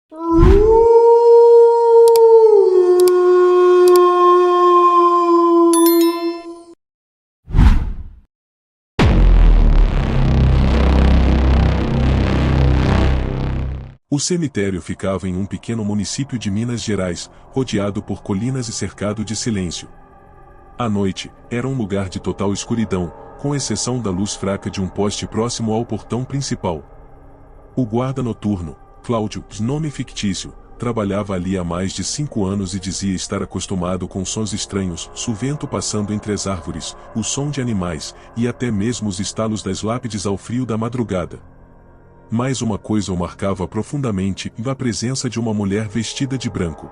O cemitério ficava em um pequeno município de Minas Gerais, rodeado por colinas e cercado de silêncio. À noite, era um lugar de total escuridão, com exceção da luz fraca de um poste próximo ao portão principal. O guarda noturno, Cláudio, nome fictício, trabalhava ali há mais de 5 anos e dizia estar acostumado com sons estranhos, o vento passando entre as árvores, o som de animais, e até mesmo os estalos das lápides ao frio da madrugada. Mas uma coisa o marcava profundamente, a presença de uma mulher vestida de branco.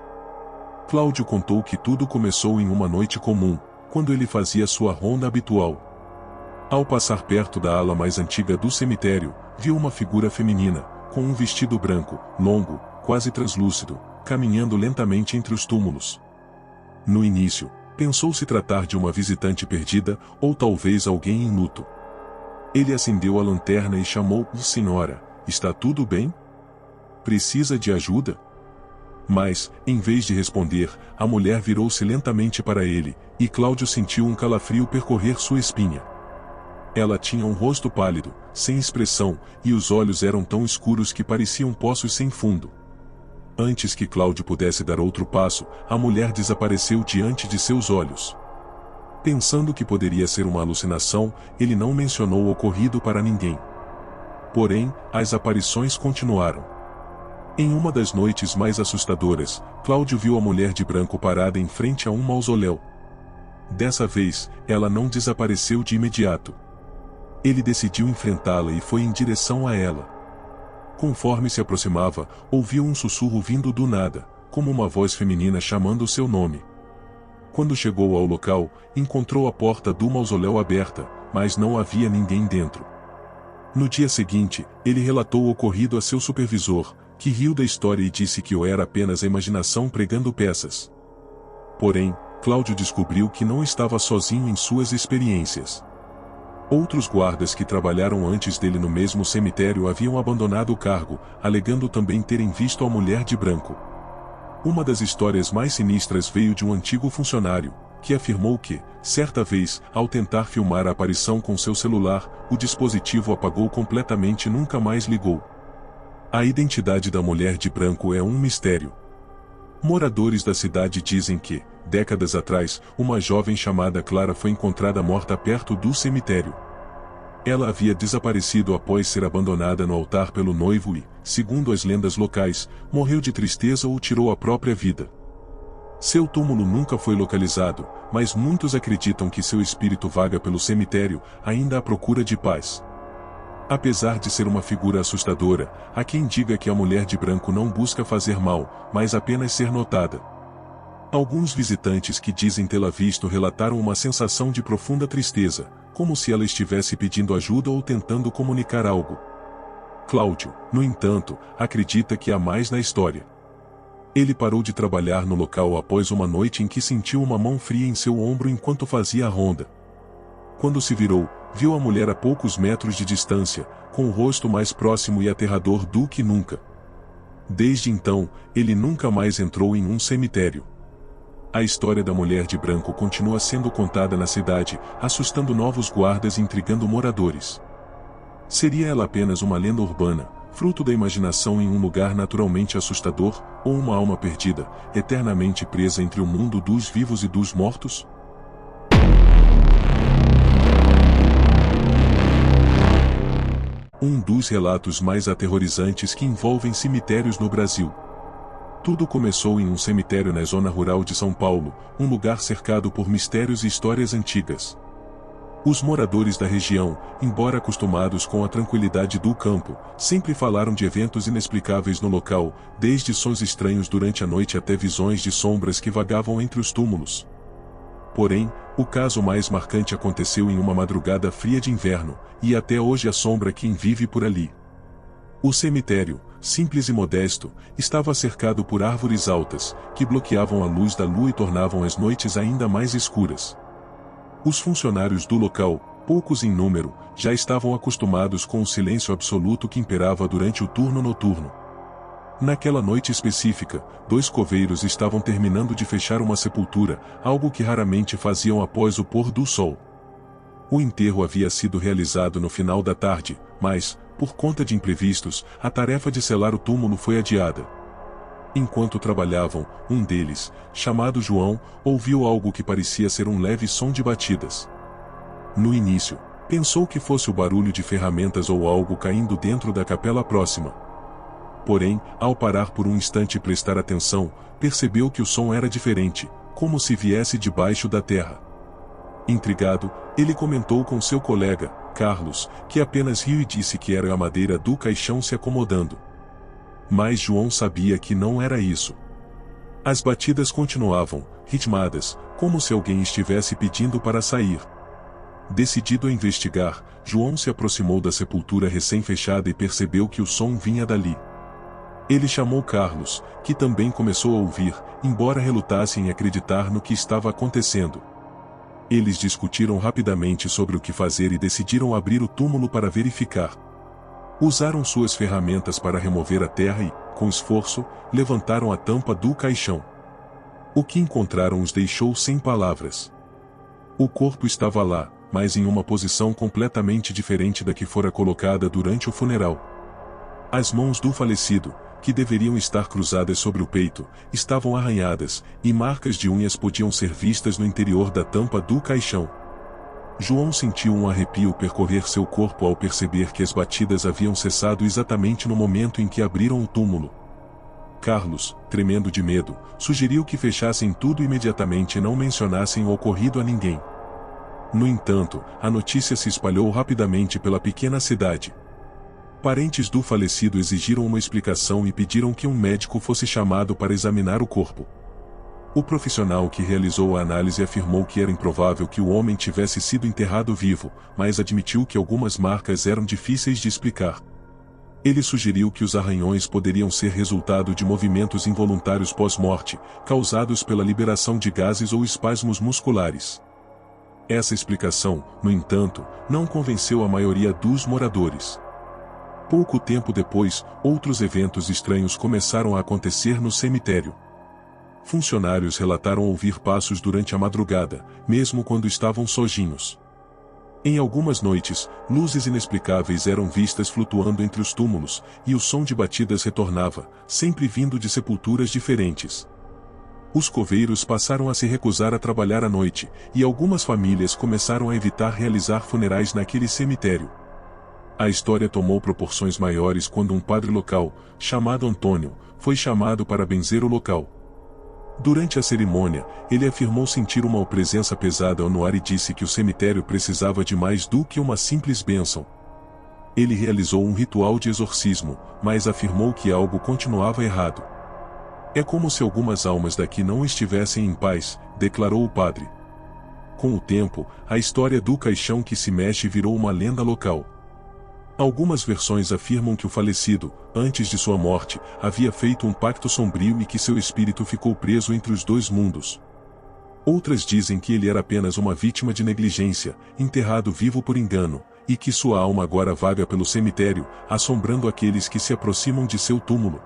Cláudio contou que tudo começou em uma noite comum, quando ele fazia sua ronda habitual. Ao passar perto da ala mais antiga do cemitério, viu uma figura feminina, com um vestido branco, longo, quase translúcido, caminhando lentamente entre os túmulos. No início, pensou se tratar de uma visitante perdida, ou talvez alguém em luto. Ele acendeu a lanterna e chamou: "Senhora, está tudo bem? Precisa de ajuda?" Mas, em vez de responder, a mulher virou-se lentamente para ele, e Cláudio sentiu um calafrio percorrer sua espinha. Ela tinha um rosto pálido, sem expressão, e os olhos eram tão escuros que pareciam poços sem fundo. Antes que Cláudio pudesse dar outro passo, a mulher desapareceu diante de seus olhos. Pensando que poderia ser uma alucinação, ele não mencionou o ocorrido para ninguém. Porém, as aparições continuaram. Em uma das noites mais assustadoras, Cláudio viu a mulher de branco parada em frente a um mausoléu. Dessa vez, ela não desapareceu de imediato. Ele decidiu enfrentá-la e foi em direção a ela. Conforme se aproximava, ouviu um sussurro vindo do nada, como uma voz feminina chamando seu nome. Quando chegou ao local, encontrou a porta do mausoléu aberta, mas não havia ninguém dentro. No dia seguinte, ele relatou o ocorrido a seu supervisor, que riu da história e disse que era apenas a imaginação pregando peças. Porém, Cláudio descobriu que não estava sozinho em suas experiências. Outros guardas que trabalharam antes dele no mesmo cemitério haviam abandonado o cargo, alegando também terem visto a mulher de branco. Uma das histórias mais sinistras veio de um antigo funcionário, que afirmou que, certa vez, ao tentar filmar a aparição com seu celular, o dispositivo apagou completamente e nunca mais ligou. A identidade da mulher de branco é um mistério. Moradores da cidade dizem que, décadas atrás, uma jovem chamada Clara foi encontrada morta perto do cemitério. Ela havia desaparecido após ser abandonada no altar pelo noivo e, segundo as lendas locais, morreu de tristeza ou tirou a própria vida. Seu túmulo nunca foi localizado, mas muitos acreditam que seu espírito vaga pelo cemitério, ainda à procura de paz. Apesar de ser uma figura assustadora, há quem diga que a mulher de branco não busca fazer mal, mas apenas ser notada. Alguns visitantes que dizem tê-la visto relataram uma sensação de profunda tristeza, como se ela estivesse pedindo ajuda ou tentando comunicar algo. Cláudio, no entanto, acredita que há mais na história. Ele parou de trabalhar no local após uma noite em que sentiu uma mão fria em seu ombro enquanto fazia a ronda. Quando se virou, viu a mulher a poucos metros de distância, com o rosto mais próximo e aterrador do que nunca. Desde então, ele nunca mais entrou em um cemitério. A história da mulher de branco continua sendo contada na cidade, assustando novos guardas e intrigando moradores. Seria ela apenas uma lenda urbana, fruto da imaginação em um lugar naturalmente assustador, ou uma alma perdida, eternamente presa entre o mundo dos vivos e dos mortos? Um dos relatos mais aterrorizantes que envolvem cemitérios no Brasil. Tudo começou em um cemitério na zona rural de São Paulo, um lugar cercado por mistérios e histórias antigas. Os moradores da região, embora acostumados com a tranquilidade do campo, sempre falaram de eventos inexplicáveis no local, desde sons estranhos durante a noite até visões de sombras que vagavam entre os túmulos. Porém, o caso mais marcante aconteceu em uma madrugada fria de inverno, e até hoje assombra quem vive por ali. O cemitério, simples e modesto, estava cercado por árvores altas, que bloqueavam a luz da lua e tornavam as noites ainda mais escuras. Os funcionários do local, poucos em número, já estavam acostumados com o silêncio absoluto que imperava durante o turno noturno. Naquela noite específica, 2 coveiros estavam terminando de fechar uma sepultura, algo que raramente faziam após o pôr do sol. O enterro havia sido realizado no final da tarde, mas, por conta de imprevistos, a tarefa de selar o túmulo foi adiada. Enquanto trabalhavam, um deles, chamado João, ouviu algo que parecia ser um leve som de batidas. No início, pensou que fosse o barulho de ferramentas ou algo caindo dentro da capela próxima. Porém, ao parar por um instante e prestar atenção, percebeu que o som era diferente, como se viesse debaixo da terra. Intrigado, ele comentou com seu colega, Carlos, que apenas riu e disse que era a madeira do caixão se acomodando. Mas João sabia que não era isso. As batidas continuavam, ritmadas, como se alguém estivesse pedindo para sair. Decidido a investigar, João se aproximou da sepultura recém-fechada e percebeu que o som vinha dali. Ele chamou Carlos, que também começou a ouvir, embora relutasse em acreditar no que estava acontecendo. Eles discutiram rapidamente sobre o que fazer e decidiram abrir o túmulo para verificar. Usaram suas ferramentas para remover a terra e, com esforço, levantaram a tampa do caixão. O que encontraram os deixou sem palavras. O corpo estava lá, mas em uma posição completamente diferente da que fora colocada durante o funeral. As mãos do falecido, que deveriam estar cruzadas sobre o peito, estavam arranhadas, e marcas de unhas podiam ser vistas no interior da tampa do caixão. João sentiu um arrepio percorrer seu corpo ao perceber que as batidas haviam cessado exatamente no momento em que abriram o túmulo. Carlos, tremendo de medo, sugeriu que fechassem tudo imediatamente e não mencionassem o ocorrido a ninguém. No entanto, a notícia se espalhou rapidamente pela pequena cidade. Parentes do falecido exigiram uma explicação e pediram que um médico fosse chamado para examinar o corpo. O profissional que realizou a análise afirmou que era improvável que o homem tivesse sido enterrado vivo, mas admitiu que algumas marcas eram difíceis de explicar. Ele sugeriu que os arranhões poderiam ser resultado de movimentos involuntários pós-morte, causados pela liberação de gases ou espasmos musculares. Essa explicação, no entanto, não convenceu a maioria dos moradores. Pouco tempo depois, outros eventos estranhos começaram a acontecer no cemitério. Funcionários relataram ouvir passos durante a madrugada, mesmo quando estavam sozinhos. Em algumas noites, luzes inexplicáveis eram vistas flutuando entre os túmulos, e o som de batidas retornava, sempre vindo de sepulturas diferentes. Os coveiros passaram a se recusar a trabalhar à noite, e algumas famílias começaram a evitar realizar funerais naquele cemitério. A história tomou proporções maiores quando um padre local, chamado Antônio, foi chamado para benzer o local. Durante a cerimônia, ele afirmou sentir uma presença pesada no ar e disse que o cemitério precisava de mais do que uma simples bênção. Ele realizou um ritual de exorcismo, mas afirmou que algo continuava errado. É como se algumas almas daqui não estivessem em paz, declarou o padre. Com o tempo, a história do caixão que se mexe virou uma lenda local. Algumas versões afirmam que o falecido, antes de sua morte, havia feito um pacto sombrio e que seu espírito ficou preso entre os dois mundos. Outras dizem que ele era apenas uma vítima de negligência, enterrado vivo por engano, e que sua alma agora vaga pelo cemitério, assombrando aqueles que se aproximam de seu túmulo.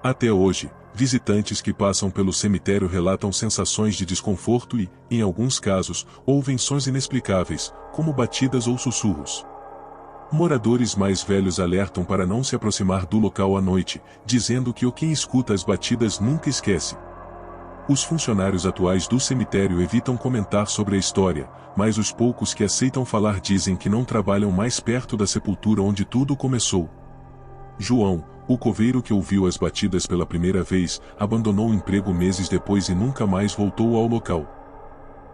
Até hoje, visitantes que passam pelo cemitério relatam sensações de desconforto e, em alguns casos, ouvem sons inexplicáveis, como batidas ou sussurros. Moradores mais velhos alertam para não se aproximar do local à noite, dizendo que quem escuta as batidas nunca esquece. Os funcionários atuais do cemitério evitam comentar sobre a história, mas os poucos que aceitam falar dizem que não trabalham mais perto da sepultura onde tudo começou. João, o coveiro que ouviu as batidas pela primeira vez, abandonou o emprego meses depois e nunca mais voltou ao local.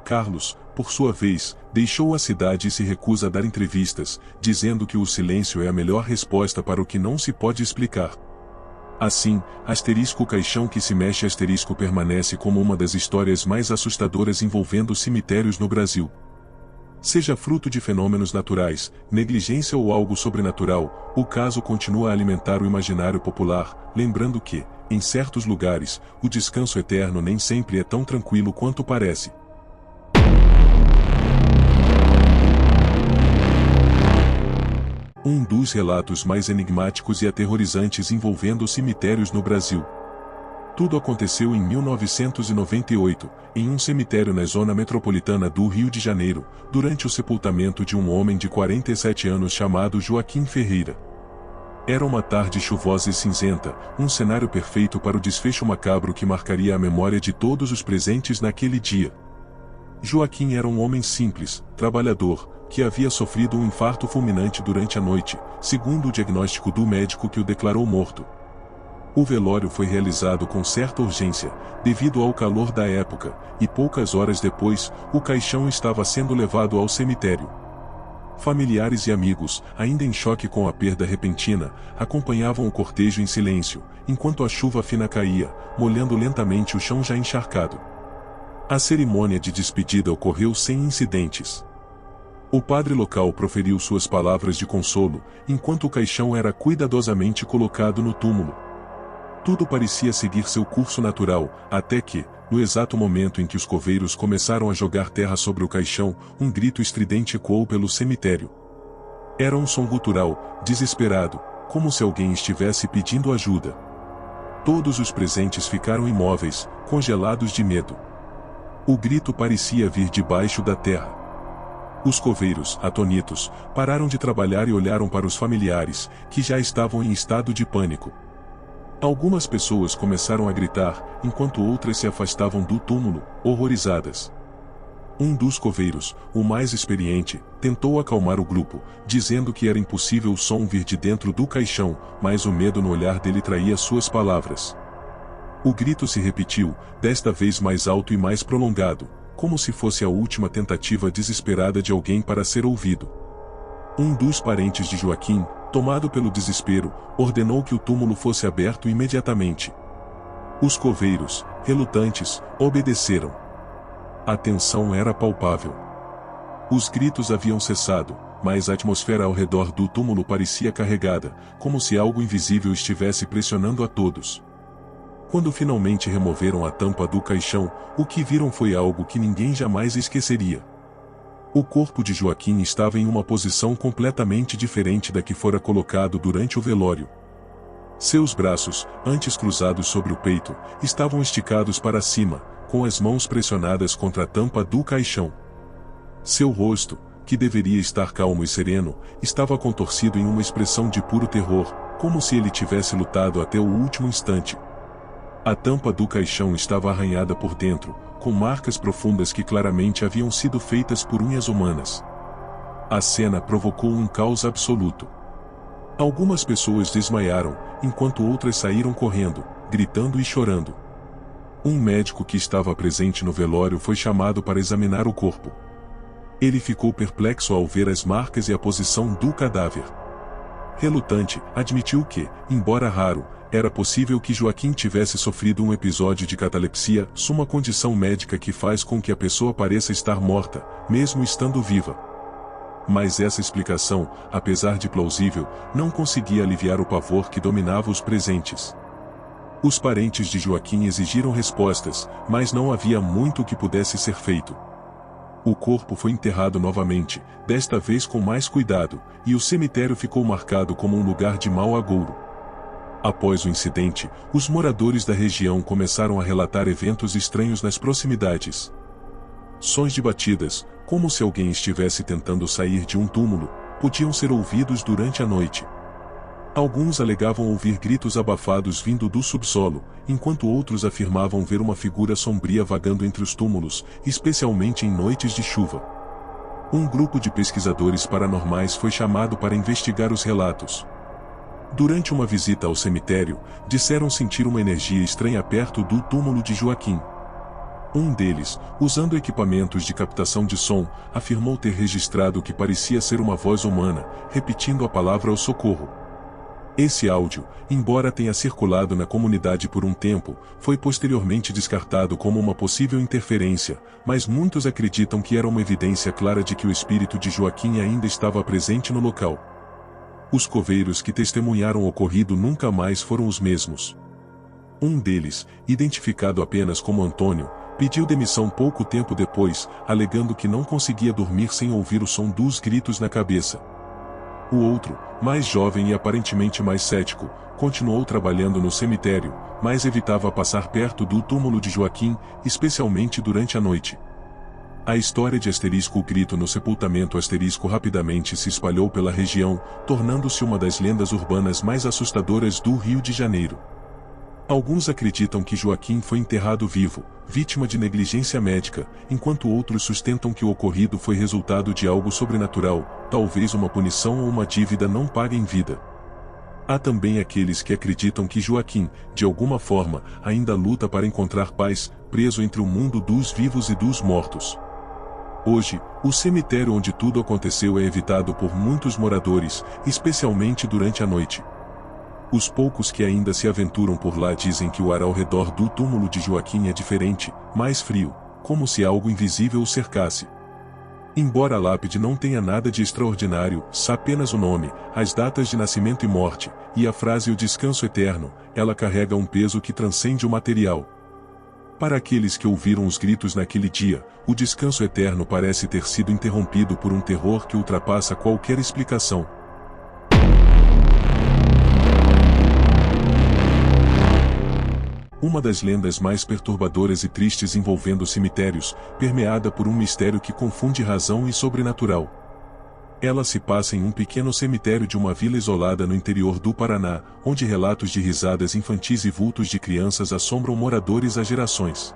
Carlos, por sua vez, deixou a cidade e se recusa a dar entrevistas, dizendo que o silêncio é a melhor resposta para o que não se pode explicar. Assim, *caixão que se mexe permanece como uma das histórias mais assustadoras envolvendo cemitérios no Brasil. Seja fruto de fenômenos naturais, negligência ou algo sobrenatural, o caso continua a alimentar o imaginário popular, lembrando que, em certos lugares, o descanso eterno nem sempre é tão tranquilo quanto parece. Um dos relatos mais enigmáticos e aterrorizantes envolvendo cemitérios no Brasil. Tudo aconteceu em 1998, em um cemitério na zona metropolitana do Rio de Janeiro, durante o sepultamento de um homem de 47 anos chamado Joaquim Ferreira. Era uma tarde chuvosa e cinzenta, um cenário perfeito para o desfecho macabro que marcaria a memória de todos os presentes naquele dia. Joaquim era um homem simples, trabalhador, que havia sofrido um infarto fulminante durante a noite, segundo o diagnóstico do médico que o declarou morto. O velório foi realizado com certa urgência, devido ao calor da época, e poucas horas depois, o caixão estava sendo levado ao cemitério. Familiares e amigos, ainda em choque com a perda repentina, acompanhavam o cortejo em silêncio, enquanto a chuva fina caía, molhando lentamente o chão já encharcado. A cerimônia de despedida ocorreu sem incidentes. O padre local proferiu suas palavras de consolo, enquanto o caixão era cuidadosamente colocado no túmulo. Tudo parecia seguir seu curso natural, até que, no exato momento em que os coveiros começaram a jogar terra sobre o caixão, um grito estridente ecoou pelo cemitério. Era um som gutural, desesperado, como se alguém estivesse pedindo ajuda. Todos os presentes ficaram imóveis, congelados de medo. O grito parecia vir debaixo da terra. Os coveiros, atonitos, pararam de trabalhar e olharam para os familiares, que já estavam em estado de pânico. Algumas pessoas começaram a gritar, enquanto outras se afastavam do túmulo, horrorizadas. Um dos coveiros, o mais experiente, tentou acalmar o grupo, dizendo que era impossível o som vir de dentro do caixão, mas o medo no olhar dele traía suas palavras. O grito se repetiu, desta vez mais alto e mais prolongado, como se fosse a última tentativa desesperada de alguém para ser ouvido. Um dos parentes de Joaquim, tomado pelo desespero, ordenou que o túmulo fosse aberto imediatamente. Os coveiros, relutantes, obedeceram. A tensão era palpável. Os gritos haviam cessado, mas a atmosfera ao redor do túmulo parecia carregada, como se algo invisível estivesse pressionando a todos. Quando finalmente removeram a tampa do caixão, o que viram foi algo que ninguém jamais esqueceria. O corpo de Joaquim estava em uma posição completamente diferente da que fora colocado durante o velório. Seus braços, antes cruzados sobre o peito, estavam esticados para cima, com as mãos pressionadas contra a tampa do caixão. Seu rosto, que deveria estar calmo e sereno, estava contorcido em uma expressão de puro terror, como se ele tivesse lutado até o último instante. A tampa do caixão estava arranhada por dentro, com marcas profundas que claramente haviam sido feitas por unhas humanas. A cena provocou um caos absoluto. Algumas pessoas desmaiaram, enquanto outras saíram correndo, gritando e chorando. Um médico que estava presente no velório foi chamado para examinar o corpo. Ele ficou perplexo ao ver as marcas e a posição do cadáver. Relutante, admitiu que, embora raro, era possível que Joaquim tivesse sofrido um episódio de catalepsia, uma condição médica que faz com que a pessoa pareça estar morta, mesmo estando viva. Mas essa explicação, apesar de plausível, não conseguia aliviar o pavor que dominava os presentes. Os parentes de Joaquim exigiram respostas, mas não havia muito que pudesse ser feito. O corpo foi enterrado novamente, desta vez com mais cuidado, e o cemitério ficou marcado como um lugar de mau agouro. Após o incidente, os moradores da região começaram a relatar eventos estranhos nas proximidades. Sons de batidas, como se alguém estivesse tentando sair de um túmulo, podiam ser ouvidos durante a noite. Alguns alegavam ouvir gritos abafados vindo do subsolo, enquanto outros afirmavam ver uma figura sombria vagando entre os túmulos, especialmente em noites de chuva. Um grupo de pesquisadores paranormais foi chamado para investigar os relatos. Durante uma visita ao cemitério, disseram sentir uma energia estranha perto do túmulo de Joaquim. Um deles, usando equipamentos de captação de som, afirmou ter registrado o que parecia ser uma voz humana, repetindo a palavra ao socorro. Esse áudio, embora tenha circulado na comunidade por um tempo, foi posteriormente descartado como uma possível interferência, mas muitos acreditam que era uma evidência clara de que o espírito de Joaquim ainda estava presente no local. Os coveiros que testemunharam o ocorrido nunca mais foram os mesmos. Um deles, identificado apenas como Antônio, pediu demissão pouco tempo depois, alegando que não conseguia dormir sem ouvir o som dos gritos na cabeça. O outro, mais jovem e aparentemente mais cético, continuou trabalhando no cemitério, mas evitava passar perto do túmulo de Joaquim, especialmente durante a noite. A história de o grito no sepultamento rapidamente se espalhou pela região, tornando-se uma das lendas urbanas mais assustadoras do Rio de Janeiro. Alguns acreditam que Joaquim foi enterrado vivo, vítima de negligência médica, enquanto outros sustentam que o ocorrido foi resultado de algo sobrenatural, talvez uma punição ou uma dívida não paga em vida. Há também aqueles que acreditam que Joaquim, de alguma forma, ainda luta para encontrar paz, preso entre o mundo dos vivos e dos mortos. Hoje, o cemitério onde tudo aconteceu é evitado por muitos moradores, especialmente durante a noite. Os poucos que ainda se aventuram por lá dizem que o ar ao redor do túmulo de Joaquim é diferente, mais frio, como se algo invisível o cercasse. Embora a lápide não tenha nada de extraordinário, apenas o nome, as datas de nascimento e morte, e a frase "o descanso eterno", ela carrega um peso que transcende o material. Para aqueles que ouviram os gritos naquele dia, o descanso eterno parece ter sido interrompido por um terror que ultrapassa qualquer explicação. Uma das lendas mais perturbadoras e tristes envolvendo cemitérios, permeada por um mistério que confunde razão e sobrenatural. Ela se passa em um pequeno cemitério de uma vila isolada no interior do Paraná, onde relatos de risadas infantis e vultos de crianças assombram moradores há gerações.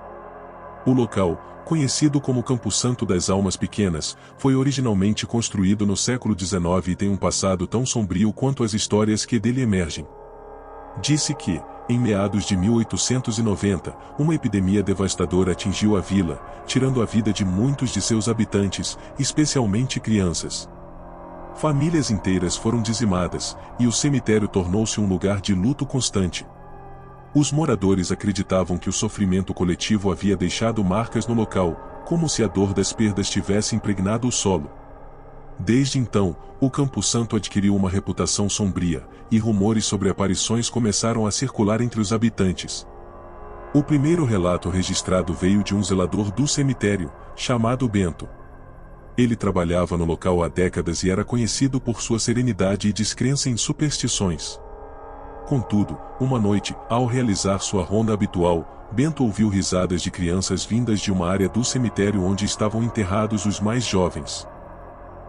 O local, conhecido como Campo Santo das Almas Pequenas, foi originalmente construído no século XIX e tem um passado tão sombrio quanto as histórias que dele emergem. Disse que, em meados de 1890, uma epidemia devastadora atingiu a vila, tirando a vida de muitos de seus habitantes, especialmente crianças. Famílias inteiras foram dizimadas, e o cemitério tornou-se um lugar de luto constante. Os moradores acreditavam que o sofrimento coletivo havia deixado marcas no local, como se a dor das perdas tivesse impregnado o solo. Desde então, o Campo Santo adquiriu uma reputação sombria, e rumores sobre aparições começaram a circular entre os habitantes. O primeiro relato registrado veio de um zelador do cemitério, chamado Bento. Ele trabalhava no local há décadas e era conhecido por sua serenidade e descrença em superstições. Contudo, uma noite, ao realizar sua ronda habitual, Bento ouviu risadas de crianças vindas de uma área do cemitério onde estavam enterrados os mais jovens.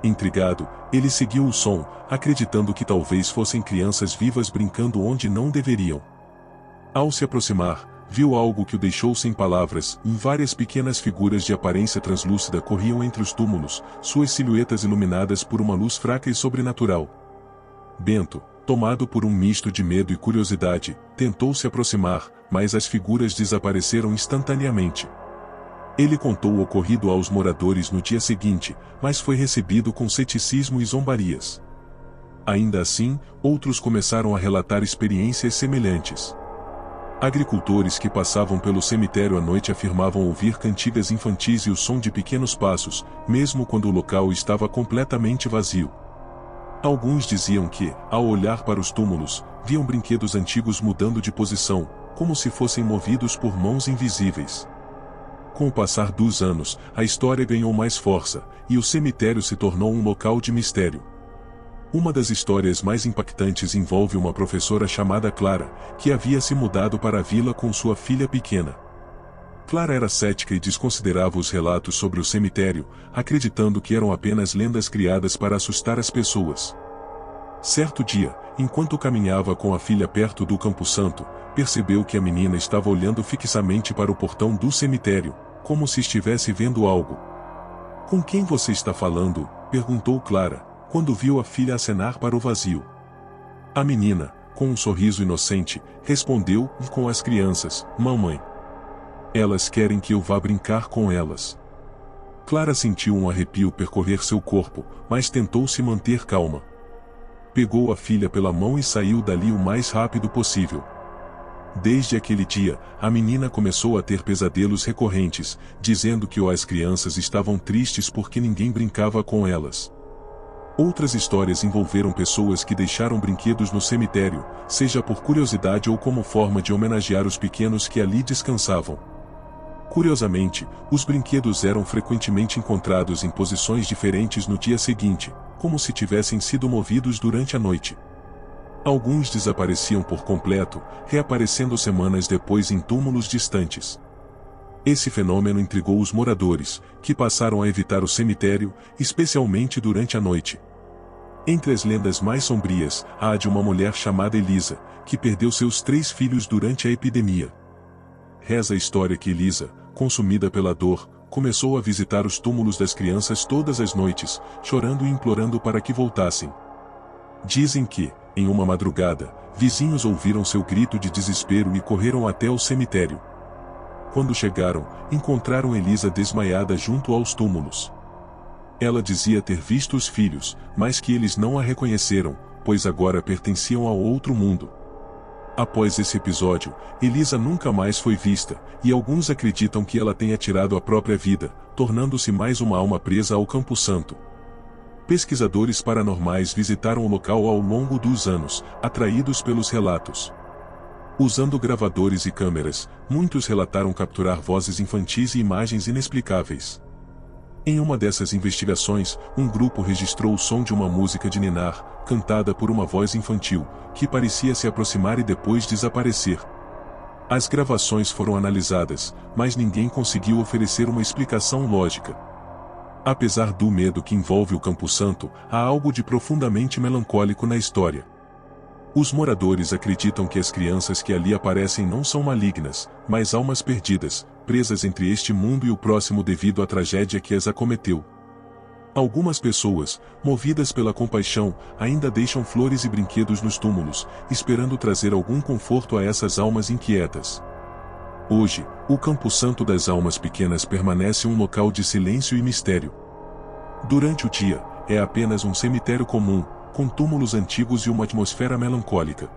Intrigado, ele seguiu o som, acreditando que talvez fossem crianças vivas brincando onde não deveriam. Ao se aproximar, viu algo que o deixou sem palavras. Várias pequenas figuras de aparência translúcida corriam entre os túmulos, suas silhuetas iluminadas por uma luz fraca e sobrenatural. Bento, tomado por um misto de medo e curiosidade, tentou se aproximar, mas as figuras desapareceram instantaneamente. Ele contou o ocorrido aos moradores no dia seguinte, mas foi recebido com ceticismo e zombarias. Ainda assim, outros começaram a relatar experiências semelhantes. Agricultores que passavam pelo cemitério à noite afirmavam ouvir cantigas infantis e o som de pequenos passos, mesmo quando o local estava completamente vazio. Alguns diziam que, ao olhar para os túmulos, viam brinquedos antigos mudando de posição, como se fossem movidos por mãos invisíveis. Com o passar dos anos, a história ganhou mais força, e o cemitério se tornou um local de mistério. Uma das histórias mais impactantes envolve uma professora chamada Clara, que havia se mudado para a vila com sua filha pequena. Clara era cética e desconsiderava os relatos sobre o cemitério, acreditando que eram apenas lendas criadas para assustar as pessoas. Certo dia, enquanto caminhava com a filha perto do Campo Santo, percebeu que a menina estava olhando fixamente para o portão do cemitério, como se estivesse vendo algo. "Com quem você está falando?", perguntou Clara, quando viu a filha acenar para o vazio. A menina, com um sorriso inocente, respondeu: "Com as crianças, mamãe. Elas querem que eu vá brincar com elas." Clara sentiu um arrepio percorrer seu corpo, mas tentou se manter calma. Pegou a filha pela mão e saiu dali o mais rápido possível. Desde aquele dia, a menina começou a ter pesadelos recorrentes, dizendo que as crianças estavam tristes porque ninguém brincava com elas. Outras histórias envolveram pessoas que deixaram brinquedos no cemitério, seja por curiosidade ou como forma de homenagear os pequenos que ali descansavam. Curiosamente, os brinquedos eram frequentemente encontrados em posições diferentes no dia seguinte, como se tivessem sido movidos durante a noite. Alguns desapareciam por completo, reaparecendo semanas depois em túmulos distantes. Esse fenômeno intrigou os moradores, que passaram a evitar o cemitério, especialmente durante a noite. Entre as lendas mais sombrias, há a de uma mulher chamada Elisa, que perdeu seus 3 filhos durante a epidemia. Reza a história que Elisa, consumida pela dor, começou a visitar os túmulos das crianças todas as noites, chorando e implorando para que voltassem. Dizem que, em uma madrugada, vizinhos ouviram seu grito de desespero e correram até o cemitério. Quando chegaram, encontraram Elisa desmaiada junto aos túmulos. Ela dizia ter visto os filhos, mas que eles não a reconheceram, pois agora pertenciam ao outro mundo. Após esse episódio, Elisa nunca mais foi vista, e alguns acreditam que ela tenha tirado a própria vida, tornando-se mais uma alma presa ao Campo Santo. Pesquisadores paranormais visitaram o local ao longo dos anos, atraídos pelos relatos. Usando gravadores e câmeras, muitos relataram capturar vozes infantis e imagens inexplicáveis. Em uma dessas investigações, um grupo registrou o som de uma música de ninar, cantada por uma voz infantil, que parecia se aproximar e depois desaparecer. As gravações foram analisadas, mas ninguém conseguiu oferecer uma explicação lógica. Apesar do medo que envolve o Campo Santo, há algo de profundamente melancólico na história. Os moradores acreditam que as crianças que ali aparecem não são malignas, mas almas perdidas, presas entre este mundo e o próximo devido à tragédia que as acometeu. Algumas pessoas, movidas pela compaixão, ainda deixam flores e brinquedos nos túmulos, esperando trazer algum conforto a essas almas inquietas. Hoje, o Campo Santo das Almas Pequenas permanece um local de silêncio e mistério. Durante o dia, é apenas um cemitério comum, com túmulos antigos e uma atmosfera melancólica.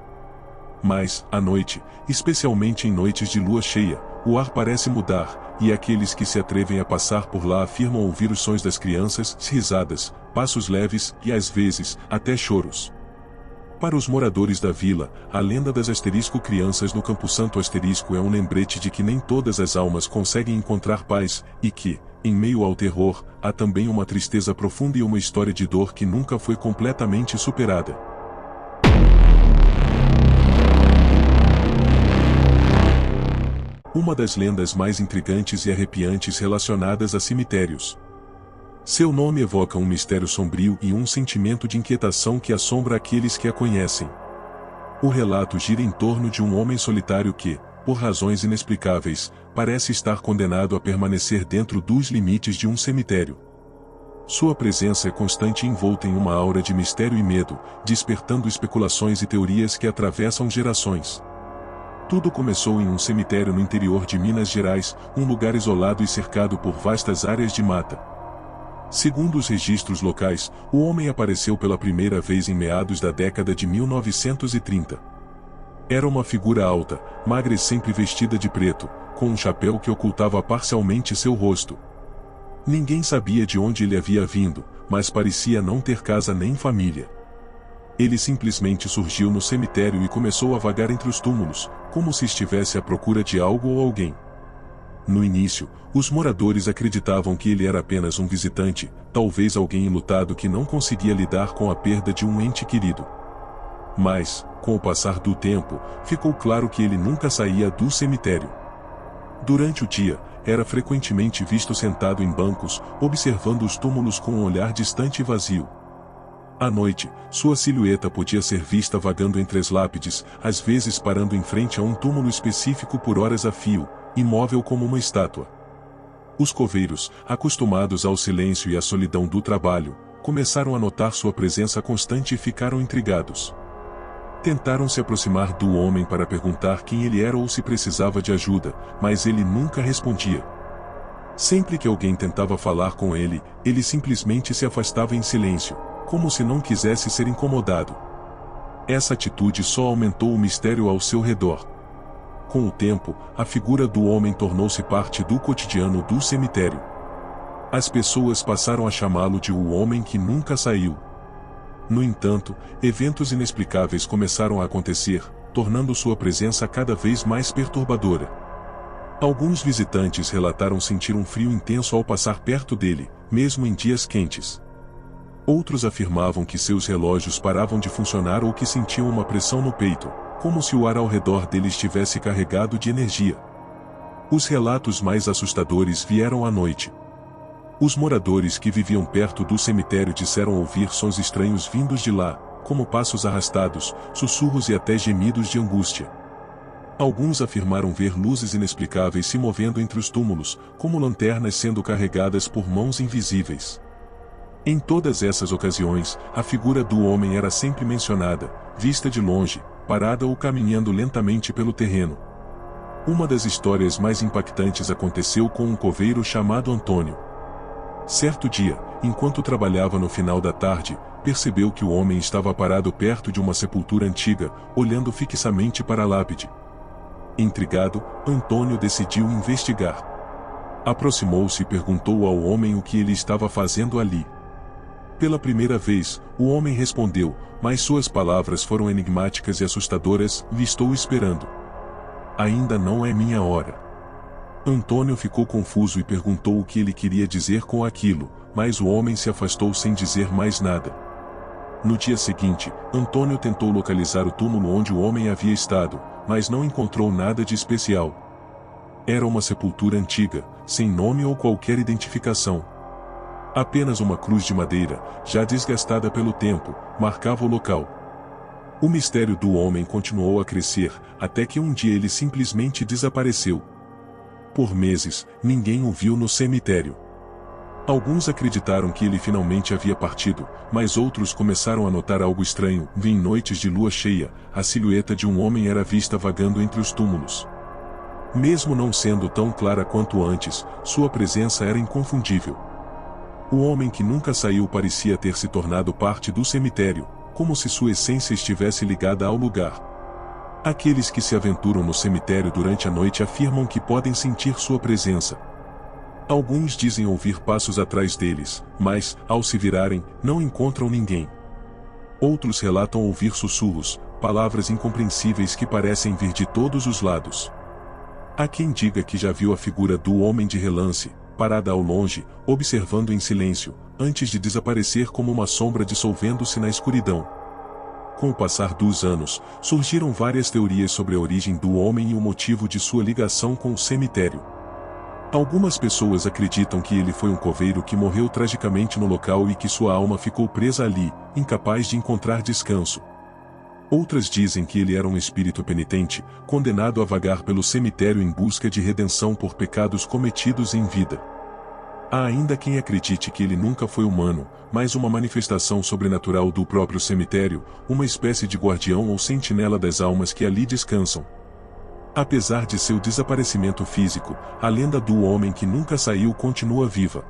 Mas, à noite, especialmente em noites de lua cheia, o ar parece mudar, e aqueles que se atrevem a passar por lá afirmam ouvir os sons das crianças, risadas, passos leves e, às vezes, até choros. Para os moradores da vila, a lenda das crianças no Campo Santo é um lembrete de que nem todas as almas conseguem encontrar paz, e que, em meio ao terror, há também uma tristeza profunda e uma história de dor que nunca foi completamente superada. Uma das lendas mais intrigantes e arrepiantes relacionadas a cemitérios. Seu nome evoca um mistério sombrio e um sentimento de inquietação que assombra aqueles que a conhecem. O relato gira em torno de um homem solitário que, por razões inexplicáveis, parece estar condenado a permanecer dentro dos limites de um cemitério. Sua presença é constante e envolta em uma aura de mistério e medo, despertando especulações e teorias que atravessam gerações. Tudo começou em um cemitério no interior de Minas Gerais, um lugar isolado e cercado por vastas áreas de mata. Segundo os registros locais, o homem apareceu pela primeira vez em meados da década de 1930. Era uma figura alta, magra e sempre vestida de preto, com um chapéu que ocultava parcialmente seu rosto. Ninguém sabia de onde ele havia vindo, mas parecia não ter casa nem família. Ele simplesmente surgiu no cemitério e começou a vagar entre os túmulos, como se estivesse à procura de algo ou alguém. No início, os moradores acreditavam que ele era apenas um visitante, talvez alguém enlutado que não conseguia lidar com a perda de um ente querido. Mas, com o passar do tempo, ficou claro que ele nunca saía do cemitério. Durante o dia, era frequentemente visto sentado em bancos, observando os túmulos com um olhar distante e vazio. À noite, sua silhueta podia ser vista vagando entre as lápides, às vezes parando em frente a um túmulo específico por horas a fio, imóvel como uma estátua. Os coveiros, acostumados ao silêncio e à solidão do trabalho, começaram a notar sua presença constante e ficaram intrigados. Tentaram se aproximar do homem para perguntar quem ele era ou se precisava de ajuda, mas ele nunca respondia. Sempre que alguém tentava falar com ele, ele simplesmente se afastava em silêncio, como se não quisesse ser incomodado. Essa atitude só aumentou o mistério ao seu redor. Com o tempo, a figura do homem tornou-se parte do cotidiano do cemitério. As pessoas passaram a chamá-lo de o homem que nunca saiu. No entanto, eventos inexplicáveis começaram a acontecer, tornando sua presença cada vez mais perturbadora. Alguns visitantes relataram sentir um frio intenso ao passar perto dele, mesmo em dias quentes. Outros afirmavam que seus relógios paravam de funcionar ou que sentiam uma pressão no peito, como se o ar ao redor dele estivesse carregado de energia. Os relatos mais assustadores vieram à noite. Os moradores que viviam perto do cemitério disseram ouvir sons estranhos vindos de lá, como passos arrastados, sussurros e até gemidos de angústia. Alguns afirmaram ver luzes inexplicáveis se movendo entre os túmulos, como lanternas sendo carregadas por mãos invisíveis. Em todas essas ocasiões, a figura do homem era sempre mencionada, vista de longe, parada ou caminhando lentamente pelo terreno. Uma das histórias mais impactantes aconteceu com um coveiro chamado Antônio. Certo dia, enquanto trabalhava no final da tarde, percebeu que o homem estava parado perto de uma sepultura antiga, olhando fixamente para a lápide. Intrigado, Antônio decidiu investigar. Aproximou-se e perguntou ao homem o que ele estava fazendo ali. Pela primeira vez, o homem respondeu, mas suas palavras foram enigmáticas e assustadoras: "Estou esperando. Ainda não é minha hora." Antônio ficou confuso e perguntou o que ele queria dizer com aquilo, mas o homem se afastou sem dizer mais nada. No dia seguinte, Antônio tentou localizar o túmulo onde o homem havia estado, mas não encontrou nada de especial. Era uma sepultura antiga, sem nome ou qualquer identificação. Apenas uma cruz de madeira, já desgastada pelo tempo, marcava o local. O mistério do homem continuou a crescer, até que um dia ele simplesmente desapareceu. Por meses, ninguém o viu no cemitério. Alguns acreditaram que ele finalmente havia partido, mas outros começaram a notar algo estranho. Em noites de lua cheia, a silhueta de um homem era vista vagando entre os túmulos. Mesmo não sendo tão clara quanto antes, sua presença era inconfundível. O homem que nunca saiu parecia ter se tornado parte do cemitério, como se sua essência estivesse ligada ao lugar. Aqueles que se aventuram no cemitério durante a noite afirmam que podem sentir sua presença. Alguns dizem ouvir passos atrás deles, mas, ao se virarem, não encontram ninguém. Outros relatam ouvir sussurros, palavras incompreensíveis que parecem vir de todos os lados. Há quem diga que já viu a figura do homem de relance, parada ao longe, observando em silêncio, antes de desaparecer como uma sombra dissolvendo-se na escuridão. Com o passar dos anos, surgiram várias teorias sobre a origem do homem e o motivo de sua ligação com o cemitério. Algumas pessoas acreditam que ele foi um coveiro que morreu tragicamente no local e que sua alma ficou presa ali, incapaz de encontrar descanso. Outras dizem que ele era um espírito penitente, condenado a vagar pelo cemitério em busca de redenção por pecados cometidos em vida. Há ainda quem acredite que ele nunca foi humano, mas uma manifestação sobrenatural do próprio cemitério, uma espécie de guardião ou sentinela das almas que ali descansam. Apesar de seu desaparecimento físico, a lenda do homem que nunca saiu continua viva.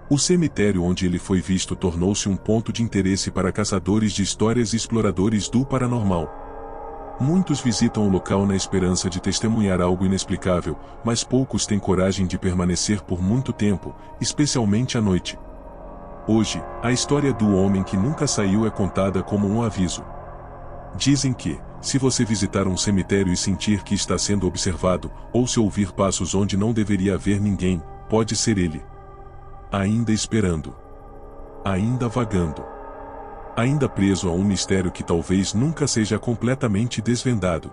O cemitério onde ele foi visto tornou-se um ponto de interesse para caçadores de histórias e exploradores do paranormal. Muitos visitam o local na esperança de testemunhar algo inexplicável, mas poucos têm coragem de permanecer por muito tempo, especialmente à noite. Hoje, a história do homem que nunca saiu é contada como um aviso. Dizem que, se você visitar um cemitério e sentir que está sendo observado, ou se ouvir passos onde não deveria haver ninguém, pode ser ele. Ainda esperando. Ainda vagando. Ainda preso a um mistério que talvez nunca seja completamente desvendado.